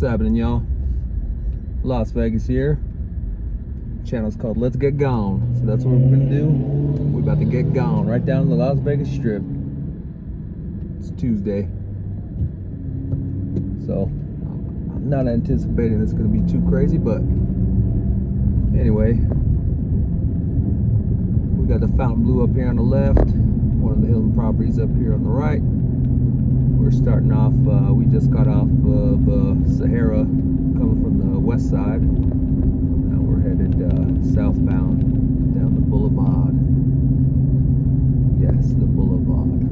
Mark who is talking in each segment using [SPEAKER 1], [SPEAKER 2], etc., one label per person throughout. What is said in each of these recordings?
[SPEAKER 1] happening, y'all? Las Vegas here. Channel's called Let's Get Gone. So that's what we're gonna do. We're about to get gone right down the Las Vegas Strip. It's Tuesday. So I'm not anticipating it's gonna be too crazy, but anyway. We got the Fountain Blue up here on the left, one of the Hilton properties up here on the right. We're starting off, we just got off of Sahara coming from the west side. Now we're headed southbound down the Boulevard. Yes, the Boulevard.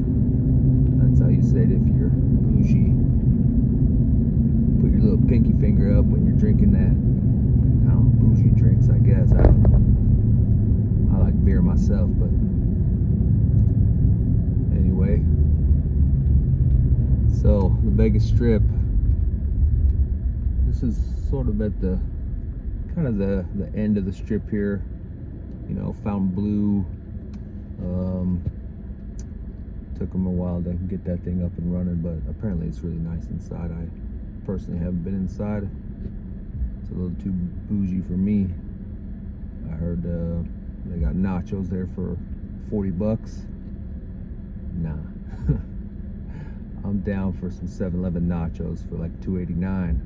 [SPEAKER 1] That's how you say it if you're bougie. Put your little pinky finger up when you're drinking that. I don't know, bougie drinks, I guess. I don't know. I like beer myself, but anyway. So the Vegas Strip. This is sort of at the kind of the end of the strip here. You know, Fountain Blue. Took them a while to get that thing up and running, but apparently it's really nice inside. I personally haven't been inside. It's a little too bougie for me. I heard they got nachos there for $40. Nah. I'm down for some 7-Eleven nachos for like $2.89.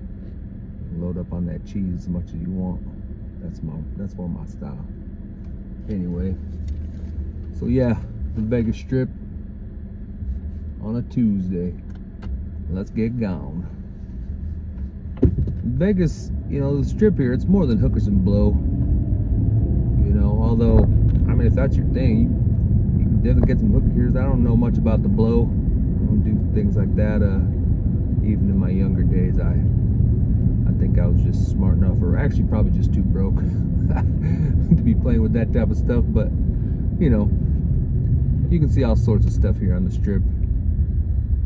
[SPEAKER 1] Load up on that cheese as much as you want. That's more my style. Anyway, so yeah, the Vegas Strip on a Tuesday. Let's get gone. Vegas, you know, the Strip here, it's more than hookers and blow. You know, although, I mean, if that's your thing, you can definitely get some hookers. I don't know much about the blow. I don't do things like that. Even in my younger days, I think I was just smart enough, or actually probably just too broke to be playing with that type of stuff. But, you know, you can see all sorts of stuff here on the Strip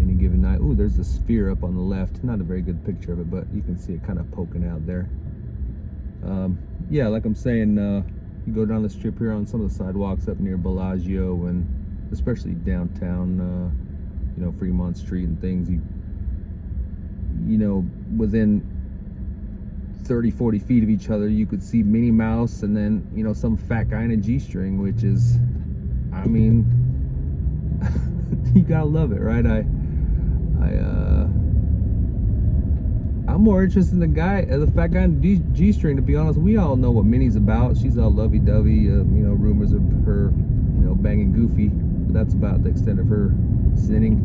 [SPEAKER 1] any given night. Ooh, there's a sphere up on the left. Not a very good picture of it, but you can see it kind of poking out there. Yeah, like I'm saying, you go down the Strip here on some of the sidewalks up near Bellagio and especially downtown, you know, Fremont Street and things, you know, within 30-40 feet of each other, you could see Minnie Mouse and then, you know, some fat guy in a G-string, which is, I mean, you gotta love it, right? I'm more interested in the fat guy in the G-string, to be honest. We all know what Minnie's about. She's all lovey-dovey, you know, rumors of her, you know, banging Goofy, but that's about the extent of her sinning.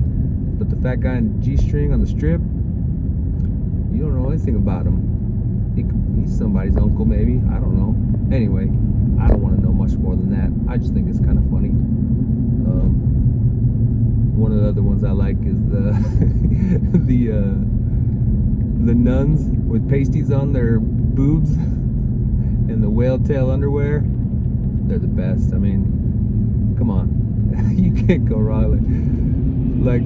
[SPEAKER 1] But the fat guy in G-string on the Strip, you don't know anything about him. He's somebody's uncle, maybe. I don't know. Anyway, I don't want to know much more than that. I just think it's kind of funny. One of the other ones I like is the nuns with pasties on their boobs and the whale tail underwear. They're the best. I mean, come on. You can't go wrong. Like,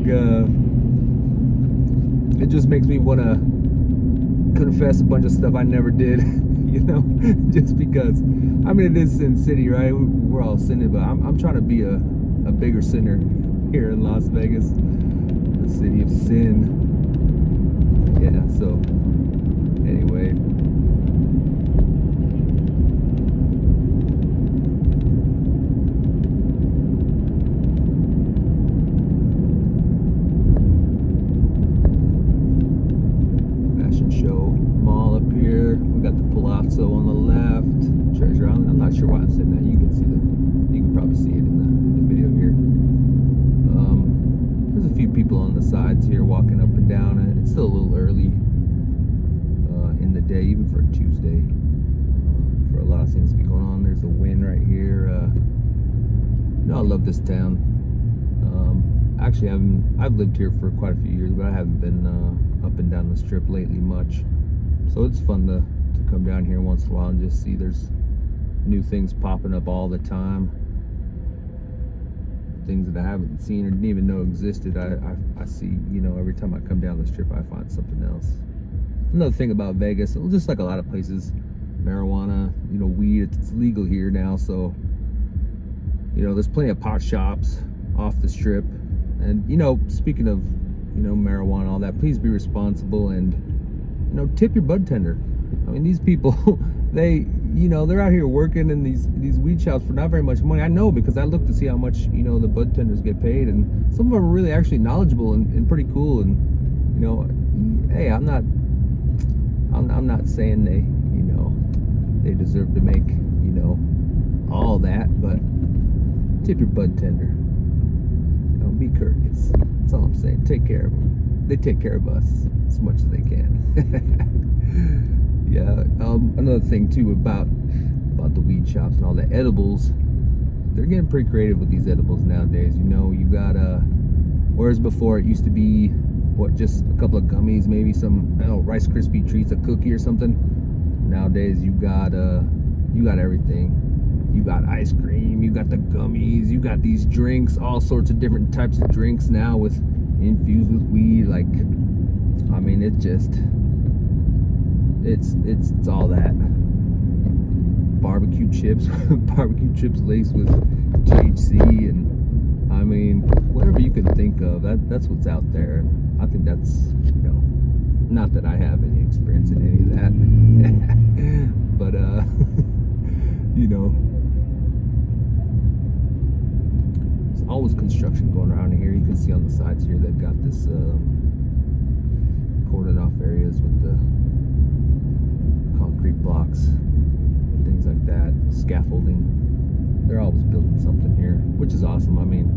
[SPEAKER 1] it just makes me want to confess a bunch of stuff I never did, you know, just because. I mean, it is Sin City, right? We're all sinning, but I'm trying to be a bigger sinner here in Las Vegas, the city of sin. Yeah, so anyway. Fashion show mall up here. We got the Palazzo on the left. Treasure Island. I'm not sure why I'm saying that. You can see you can probably see it in the video here. There's a few people on the sides here walking up and down. It's still a little early in the day, even for a Tuesday, for a lot of things to be going on. There's the wind right here. You know, I love this town. Actually, I've lived here for quite a few years, but I haven't been up and down the Strip lately much. So it's fun to come down here once in a while and just see there's new things popping up all the time. Things that I haven't seen or didn't even know existed. I see, you know, every time I come down the Strip, I find something else. Another thing about Vegas, just like a lot of places, marijuana, you know, weed, it's legal here now, so, you know, there's plenty of pot shops off the Strip. And, you know, speaking of, you know, marijuana, all that, please be responsible and You know, tip your bud tender. I mean, these people, they, you know, they're out here working in these weed shops for not very much money. I know, because I look to see how much, you know, the bud tenders get paid, and some of them are really actually knowledgeable and pretty cool. And you know, hey, I'm not saying they, you know, they deserve to make, you know, all that, but tip your bud tender. You know, be courteous. That's all I'm saying. Take care of them. They take care of us as much as they can. Yeah. Another thing too about the weed shops and all the edibles, they're getting pretty creative with these edibles nowadays. You know, you got whereas before it used to be what, just a couple of gummies, maybe some, I don't know, Rice Krispie treats, a cookie or something. Nowadays you got everything. You got ice cream, you got the gummies, you got these drinks, all sorts of different types of drinks now with infused with weed. Like, I mean, it just, it's all that. Barbecue chips laced with THC, and I mean, whatever you can think of, that's what's out there. I think that's, you know, not that I have any experience in any of that, but you know, there's always construction going around here. You can see on the sides here they've got this cordoned off areas with the concrete blocks, things like that, scaffolding. They're always building something here, which is awesome. I mean,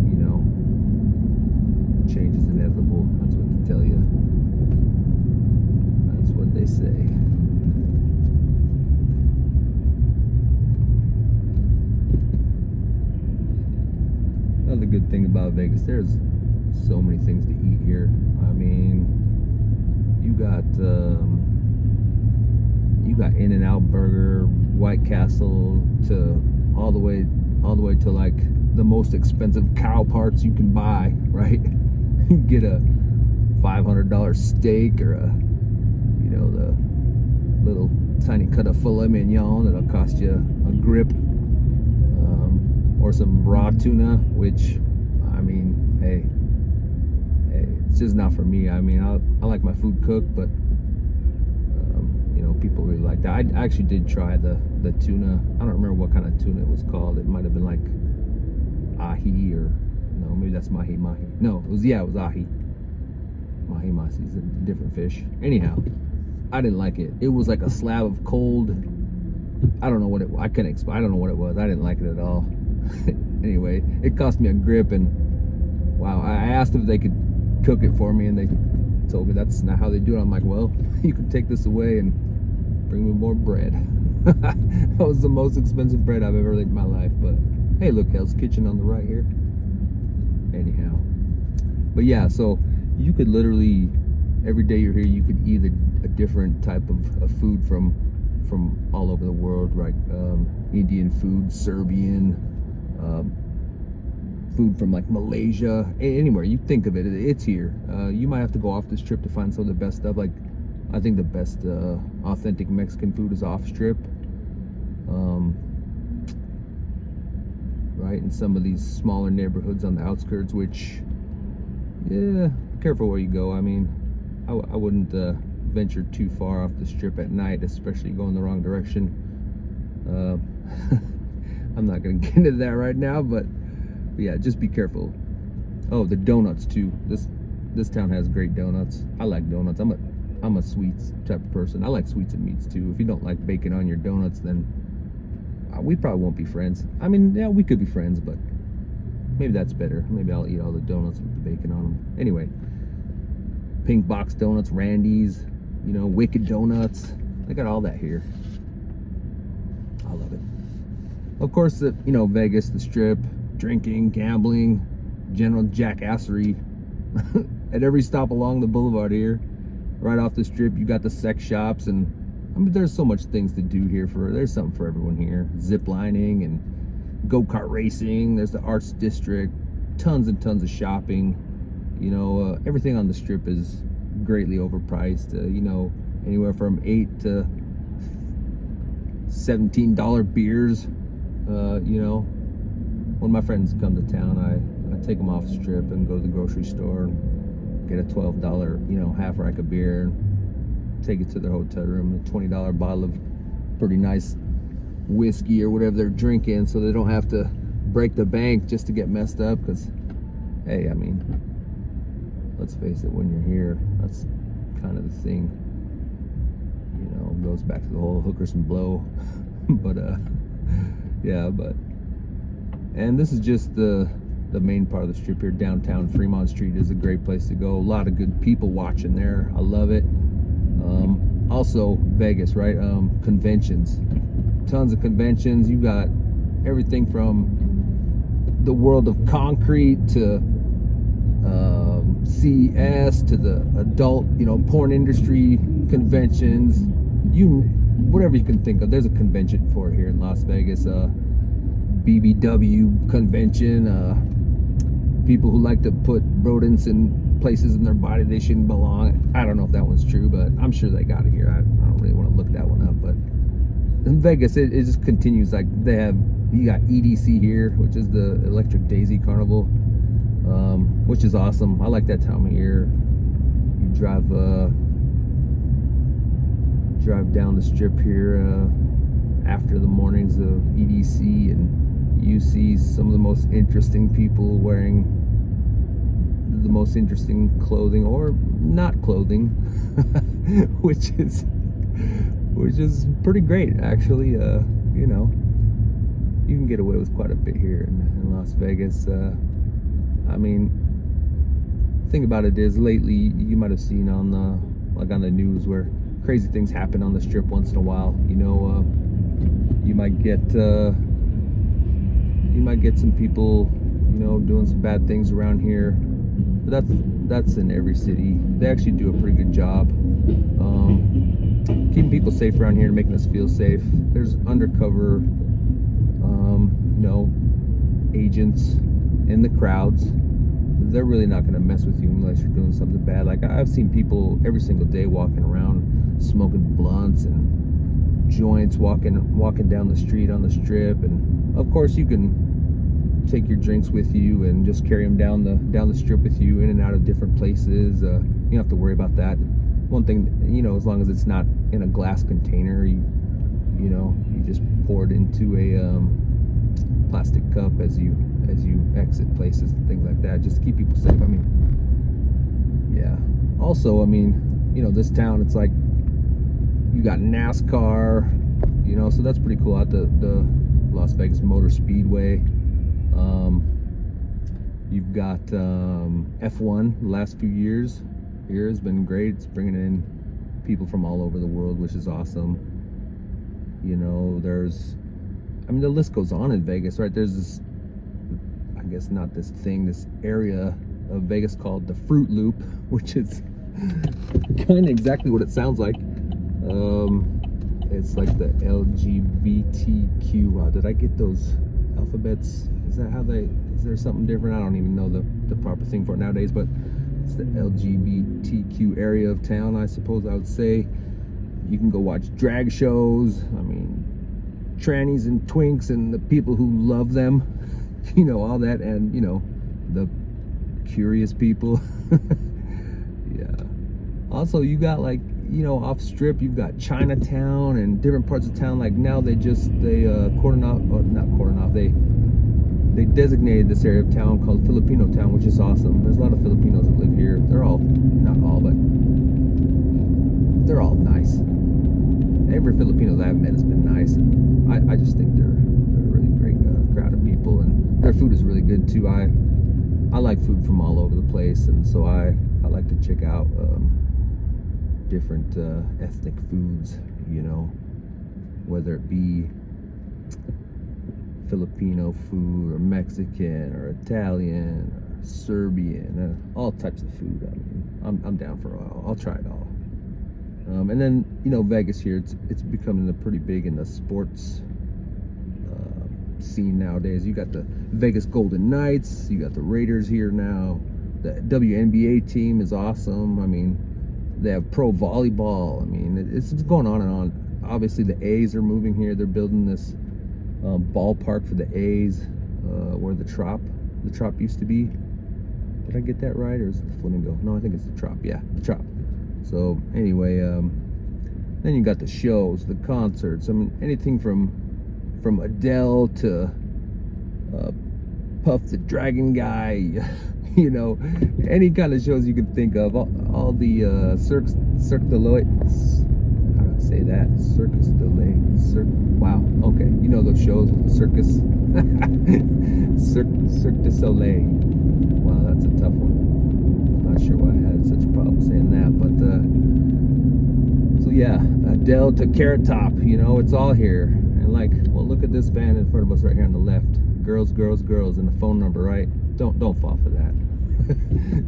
[SPEAKER 1] you know, change is inevitable. That's what they tell you. That's what they say. Another good thing about Vegas, there's so many things to eat here. I mean, you got In-N-Out Burger, White Castle, to all the way to like the most expensive cow parts you can buy, right? You can get a $500 steak, or a, you know, the little tiny cut of filet mignon that'll cost you a grip, or some raw tuna, which, I mean, hey, it's just not for me. I mean, I like my food cooked, but you know, people really like that. I actually did try the tuna. I don't remember what kind of tuna it was called. It might have been like ahi, or no, maybe that's mahi. No, it was ahi. Mahi masi is a different fish. Anyhow, I didn't like it. It was like a slab of cold, I don't know what it, I couldn't explain. I don't know what it was. I didn't like it at all. Anyway, it cost me a grip, and wow, I asked if they could cook it for me, and they told me that's not how they do it. I'm like, well, you can take this away and bring me more bread. That was the most expensive bread I've ever ate in my life. But hey, look, Hell's Kitchen on the right here. Anyhow, but yeah, so you could literally, every day you're here, you could eat a different type of food from all over the world, right? Indian food, Serbian, food from like Malaysia, anywhere you think of it, it's here. You might have to go off this trip to find some of the best stuff. Like, I think the best authentic Mexican food is off strip, right? In some of these smaller neighborhoods on the outskirts, which, yeah, careful where you go. I mean, I wouldn't venture too far off the strip at night, especially going the wrong direction. I'm not gonna get into that right now, but yeah, just be careful. Oh, the donuts too. This town has great donuts. I like donuts. I'm a sweets type of person. I like sweets and meats too. If you don't like bacon on your donuts, then we probably won't be friends. I mean, yeah, we could be friends, but maybe that's better. Maybe I'll eat all the donuts with the bacon on them. Anyway, Pink Box Donuts, Randy's, you know, Wicked Donuts. They got all that here. I love it. Of course, you know, Vegas, the Strip, drinking, gambling, general jackassery. At every stop along the boulevard here, right off the Strip, you got the sex shops, and I mean, there's so much things to do here. There's something for everyone here. Zip lining and go-kart racing. There's the Arts District, tons and tons of shopping. You know, everything on the Strip is greatly overpriced. You know, anywhere from $8 to $17 beers. You know, when my friends come to town, I take them off the Strip and go to the grocery store and get a $12, you know, half rack of beer. take it to their hotel room, a $20 bottle of pretty nice whiskey or whatever they're drinking, so they don't have to break the bank just to get messed up. Because, hey, I mean, let's face it, when you're here, that's kind of the thing. You know, goes back to the whole hookers and blow. But yeah, and this is just the main part of the strip here. Downtown Fremont Street is a great place to go. A lot of good people watching there. I love it. Also Vegas, right? Conventions, tons of conventions. You got everything from the world of concrete to CES to the adult, you know, porn industry conventions. Whatever you can think of, there's a convention for it here in Las Vegas. BBW convention. People who like to put rodents in places in their body they shouldn't belong. I don't know if that one's true, but I'm sure they got it here. I don't really want to look that one up, but in Vegas, it just continues. Like you got EDC here, which is the Electric Daisy Carnival, which is awesome. I like that time of year. You drive down the strip here after the mornings of EDC, and you see some of the most interesting people wearing the most interesting clothing, or not clothing, which is pretty great, actually. You know, you can get away with quite a bit here in Las Vegas. I mean, the thing about it is, lately you might have seen on the news where crazy things happen on the strip once in a while. You know, you might get some people, you know, doing some bad things around here. But that's in every city. They actually do a pretty good job keeping people safe around here and making us feel safe. There's undercover, you know, agents in the crowds. They're really not going to mess with you unless you're doing something bad. Like, I've seen people every single day walking around smoking blunts and joints, walking down the street on the strip. And of course, you can take your drinks with you and just carry them down the strip with you, in and out of different places. You don't have to worry about that. One thing, you know, as long as it's not in a glass container, you know, you just pour it into a plastic cup as you exit places and things like that, just to keep people safe. I mean, yeah. Also, I mean, you know, this town, it's like you got NASCAR, you know, so that's pretty cool. At the Las Vegas Motor Speedway. You've got F1. The last few years here has been great. It's bringing in people from all over the world, which is awesome. You know, I mean, the list goes on in Vegas, right? There's this, I guess not this thing, this area of Vegas called the Fruit Loop, which is kind of exactly what it sounds like. It's like the LGBTQ. Wow, did I get those alphabets? Is there something different? I don't even know the proper thing for it nowadays, but it's the LGBTQ area of town, I suppose I would say. You can go watch drag shows. I mean, trannies and twinks and the people who love them, you know, all that, and, you know, the curious people. Yeah. Also, you got, like, you know, off strip, you've got Chinatown and different parts of town. Like, now they designated this area of town called Filipino town, which is awesome. There's a lot of Filipinos that live here. They're all, not all, but they're all nice. Every Filipino that I've met has been nice, and I just think they're a really great crowd of people, and their food is really good too. I like food from all over the place, and so I like to check out different ethnic foods, you know, whether it be Filipino food or Mexican or Italian or Serbian, all types of food. I mean, I'm down for all. I'll try it all. And then, you know, Vegas here, it's becoming pretty big in the sports scene nowadays. You got the Vegas Golden Knights, you got the Raiders here now. The WNBA team is awesome. I mean, they have pro volleyball. I mean, it's going on and on. Obviously, the A's are moving here. They're building this ballpark for the A's, where the Trop used to be. Did I get that right, or is it the Flamingo? No, I think it's the Trop. Yeah, the Trop. So anyway, Then you got the shows, the concerts. I mean, anything from Adele to Puff the Dragon Guy, you know, any kind of shows you can think of. All the Cirque du Soleil. How do I say that? Circus du Soleil. Wow. Okay, you know those shows with the circus. Cirque du Soleil. Wow, that's a tough one. Not sure why I had such a problem saying that, but so yeah, Adele to Carrot Top, you know, it's all here. And like, well, look at this band in front of us right here on the left. Girls, girls, girls, and the phone number, right? Don't fall for that.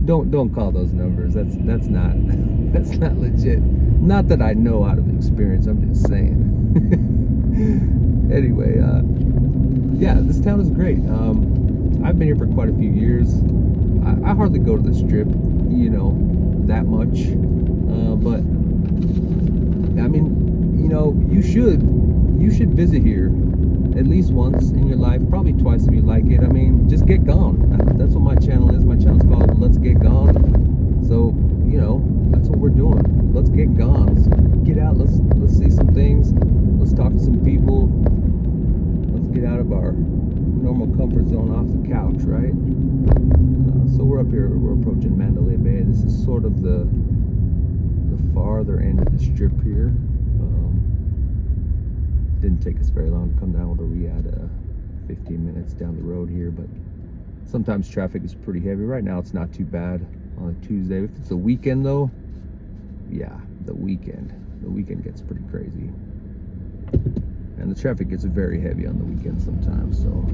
[SPEAKER 1] don't call those numbers. That's not legit. Not that I know out of experience. I'm just saying. Anyway, yeah, this town is great. I've been here for quite a few years. I hardly go to the Strip, you know, that much. But I mean, you know, you should visit here at least once in your life, probably twice if you like it. I mean, just get gone. That's what my channel is. My channel's called Let's Get Gone. So, you know, that's what we're doing. Let's get gone. Let's get out. Let's see some things. Let's talk to some people. Let's get out of our normal comfort zone off the couch, right? So we're up here. We're approaching Mandalay Bay. This is sort of the farther end of the Strip here. Didn't take us very long to come down. Where we at 15 minutes down the road here, but sometimes traffic is pretty heavy. Right now it's not too bad on a Tuesday. If it's a weekend though, yeah, the weekend gets pretty crazy, and the traffic gets very heavy on the weekend sometimes. So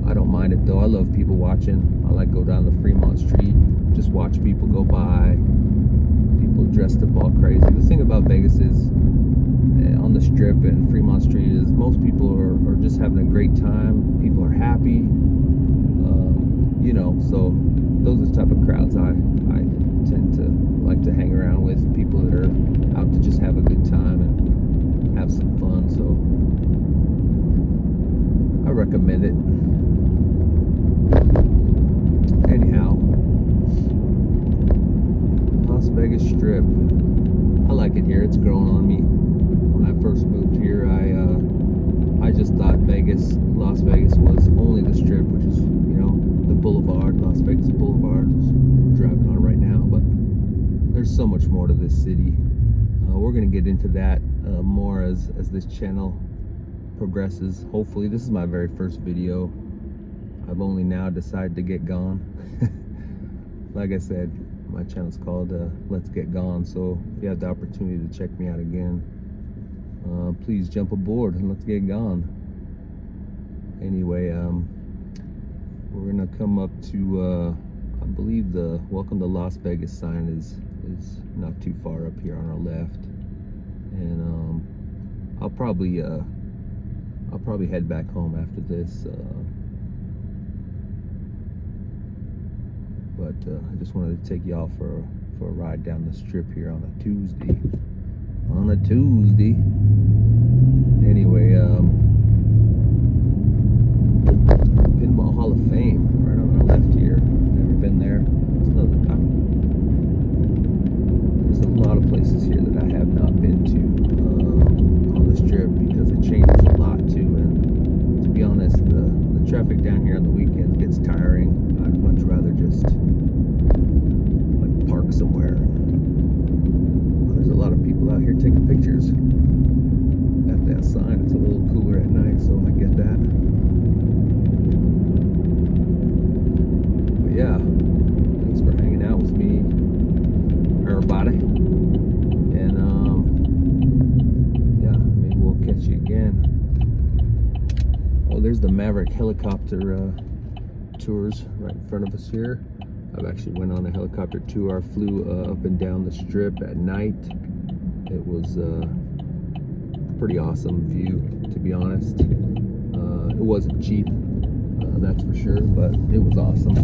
[SPEAKER 1] I don't mind it though. I love people watching. I like go down the Fremont Street, just watch people go by, people dressed up all crazy. The thing about Vegas is, on the Strip and Fremont Street, is most people are just having a great time. People are happy, you know, so those are the type of crowds I tend to like to hang around with. People that are out to just have a good time and have some fun. So I recommend it. Anyhow, Las Vegas Strip, I like it here. It's growing on me. When I first moved here, I just thought Las Vegas was only the Strip, which is, you know, the Boulevard, Las Vegas Boulevard, we're driving on right now. But there's so much more to this city. We're gonna get into that more as this channel progresses. Hopefully, this is my very first video. I've only now decided to get gone. Like I said, my channel's called Let's Get Gone. So if you have the opportunity to check me out again, please jump aboard and let's get gone. Anyway, we're gonna come up to I believe the Welcome to Las Vegas sign is not too far up here on our left, and I'll probably head back home after this, but I just wanted to take y'all for a ride down the Strip here on a Tuesday. Anyway, Pinball Hall of Fame right on our left here. Never been there. It's another time. There's a lot of places here that I have not been to on the Strip because it changes a lot too. And to be honest, the traffic down here on the weekends gets tiring. I'd much rather just like park somewhere. There's a lot of people out here taking pictures at that sign. It's a little cooler at night, so I get that. But yeah, thanks for hanging out with me, everybody. And yeah, maybe we'll catch you again. Oh, there's the Maverick helicopter tours right in front of us here. I've actually went on a helicopter tour. I flew up and down the Strip at night. It was a pretty awesome view, to be honest. It wasn't cheap, that's for sure, but it was awesome.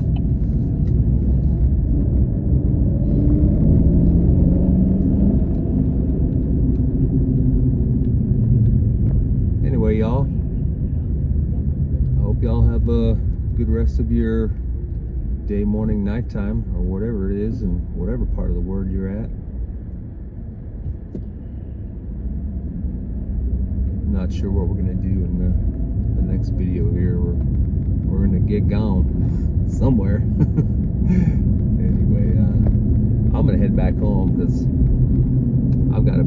[SPEAKER 1] Anyway, y'all, I hope y'all have a good rest of your day, morning, nighttime, or whatever it is, in whatever part of the world you're at. not sure what we're gonna do in the next video here. We're gonna get gone somewhere. Anyway, I'm gonna head back home because I've got a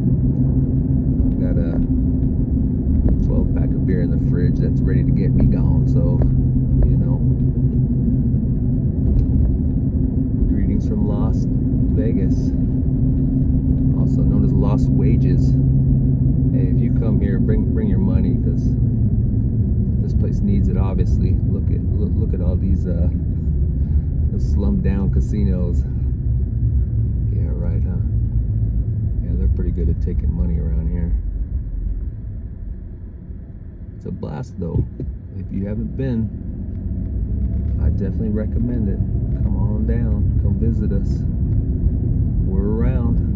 [SPEAKER 1] 12-pack of beer in the fridge that's ready to get me gone. So, you know, greetings from Las Vegas, also known as Lost Wages. Hey, if you come here, bring your money, because this place needs it. Obviously, look at all these slummed down casinos. Yeah, right, huh? Yeah, they're pretty good at taking money around here. It's a blast, though. If you haven't been, I definitely recommend it. Come on down, come visit us. We're around.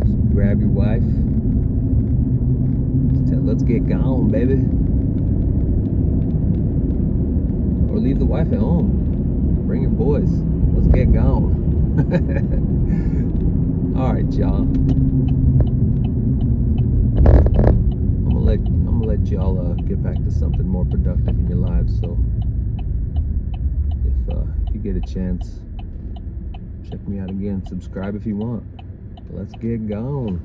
[SPEAKER 1] So grab your wife. Let's get gone, baby. Or leave the wife at home. Bring your boys. Let's get gone. All right, y'all. I'm gonna let y'all get back to something more productive in your lives. So if you get a chance, check me out again. Subscribe if you want. Let's get gone.